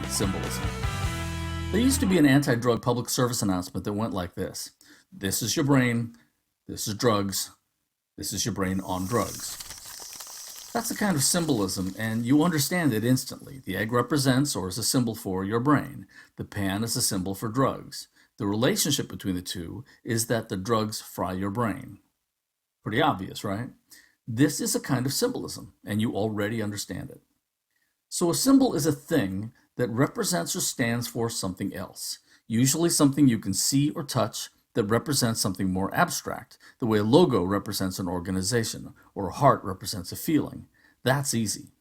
symbolism. There used to be an anti-drug public service announcement that went like this. This is your brain, this is drugs, this is your brain on drugs. That's the kind of symbolism, and you understand it instantly. The egg represents, or is a symbol for, your brain. The pan is a symbol for drugs. The relationship between the two is that the drugs fry your brain. Pretty obvious, right? This is a kind of symbolism, and you already understand it. So a symbol is a thing that represents or stands for something else, usually something you can see or touch that represents something more abstract, the way a logo represents an organization or a heart represents a feeling. That's easy.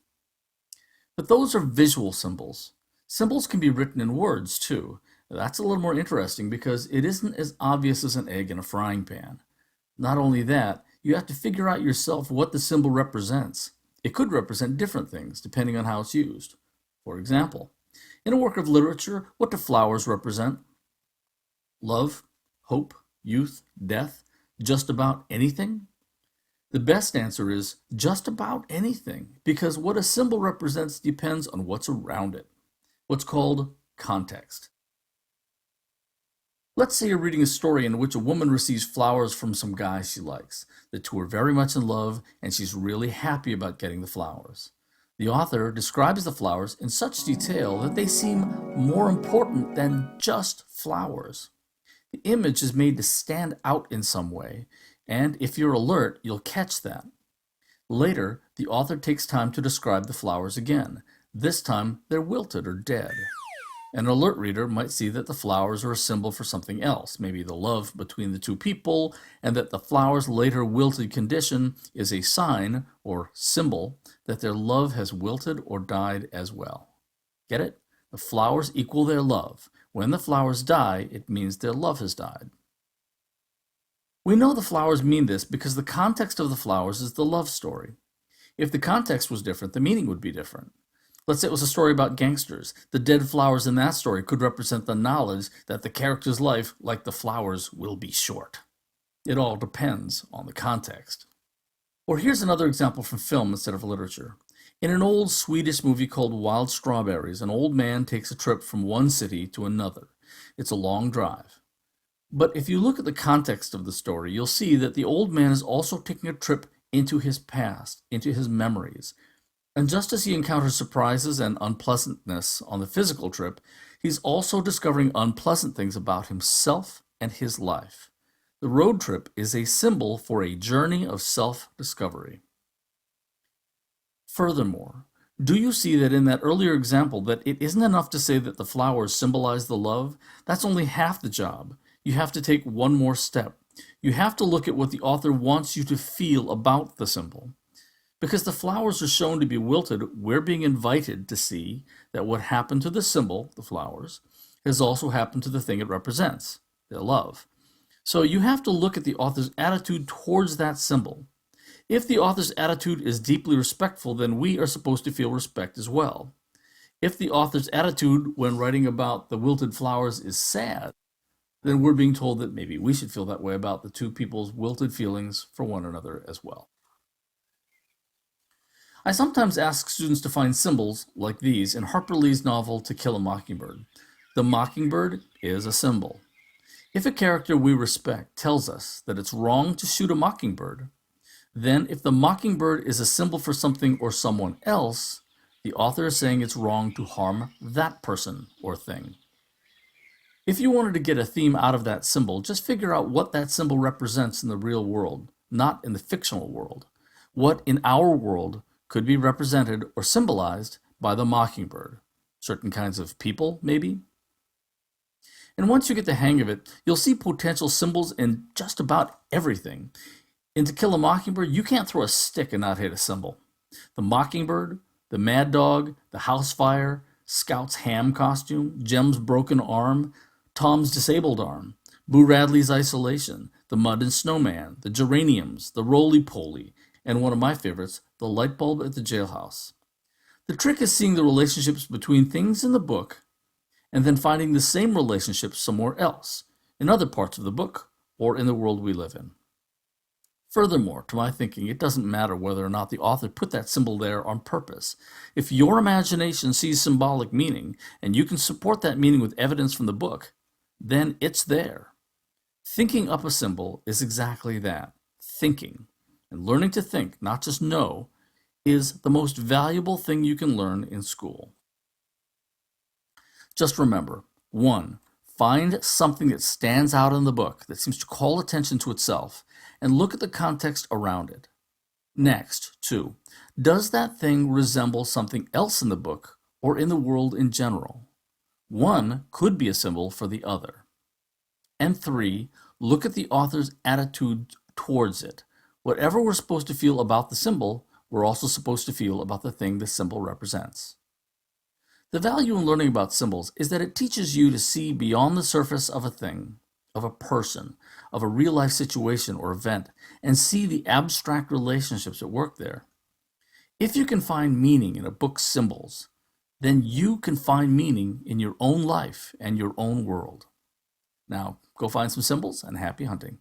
But those are visual symbols. Symbols can be written in words too. That's a little more interesting because it isn't as obvious as an egg in a frying pan. Not only that, you have to figure out yourself what the symbol represents. It could represent different things depending on how it's used. For example, in a work of literature, what do flowers represent? Love, hope, youth, death, just about anything? The best answer is just about anything, because what a symbol represents depends on what's around it, what's called context. Let's say you're reading a story in which a woman receives flowers from some guy she likes. The two are very much in love, and she's really happy about getting the flowers. The author describes the flowers in such detail that they seem more important than just flowers. The image is made to stand out in some way, and if you're alert, you'll catch that. Later, the author takes time to describe the flowers again. This time, they're wilted or dead. An alert reader might see that the flowers are a symbol for something else, maybe the love between the two people, and that the flowers' later wilted condition is a sign, or symbol, that their love has wilted or died as well. Get it? The flowers equal their love. When the flowers die, it means their love has died. We know the flowers mean this because the context of the flowers is the love story. If the context was different, the meaning would be different. Let's say it was a story about gangsters. The dead flowers in that story could represent the knowledge that the character's life, like the flowers, will be short. It all depends on the context. Or here's another example from film instead of literature. In an old Swedish movie called Wild Strawberries, an old man takes a trip from one city to another. It's a long drive. But if you look at the context of the story, you'll see that the old man is also taking a trip into his past, into his memories. And just as he encounters surprises and unpleasantness on the physical trip, he's also discovering unpleasant things about himself and his life. The road trip is a symbol for a journey of self-discovery. Furthermore, do you see that in that earlier example that it isn't enough to say that the flowers symbolize the love? That's only half the job. You have to take one more step. You have to look at what the author wants you to feel about the symbol. Because the flowers are shown to be wilted, we're being invited to see that what happened to the symbol, the flowers, has also happened to the thing it represents, their love. So you have to look at the author's attitude towards that symbol. If the author's attitude is deeply respectful, then we are supposed to feel respect as well. If the author's attitude when writing about the wilted flowers is sad, then we're being told that maybe we should feel that way about the two people's wilted feelings for one another as well. I sometimes ask students to find symbols like these in Harper Lee's novel To Kill a Mockingbird. The mockingbird is a symbol. If a character we respect tells us that it's wrong to shoot a mockingbird, then if the mockingbird is a symbol for something or someone else, the author is saying it's wrong to harm that person or thing. If you wanted to get a theme out of that symbol, just figure out what that symbol represents in the real world, not in the fictional world. What in our world could be represented or symbolized by the mockingbird. Certain kinds of people, maybe? And once you get the hang of it, you'll see potential symbols in just about everything. In To Kill a Mockingbird, you can't throw a stick and not hit a symbol. The mockingbird, the mad dog, the house fire, Scout's ham costume, Jem's broken arm, Tom's disabled arm, Boo Radley's isolation, the mud and snowman, the geraniums, the roly-poly, and one of my favorites, the light bulb at the jailhouse. The trick is seeing the relationships between things in the book and then finding the same relationships somewhere else, in other parts of the book or in the world we live in. Furthermore, to my thinking, it doesn't matter whether or not the author put that symbol there on purpose. If your imagination sees symbolic meaning, and you can support that meaning with evidence from the book, then it's there. Thinking up a symbol is exactly that, thinking. And learning to think, not just know, is the most valuable thing you can learn in school. Just remember, 1. Find something that stands out in the book that seems to call attention to itself, and look at the context around it. Next, 2. Does that thing resemble something else in the book or in the world in general? One could be a symbol for the other. And 3. Look at the author's attitude towards it. Whatever we're supposed to feel about the symbol, we're also supposed to feel about the thing the symbol represents. The value in learning about symbols is that it teaches you to see beyond the surface of a thing, of a person, of a real-life situation or event, and see the abstract relationships at work there. If you can find meaning in a book's symbols, then you can find meaning in your own life and your own world. Now, go find some symbols and happy hunting.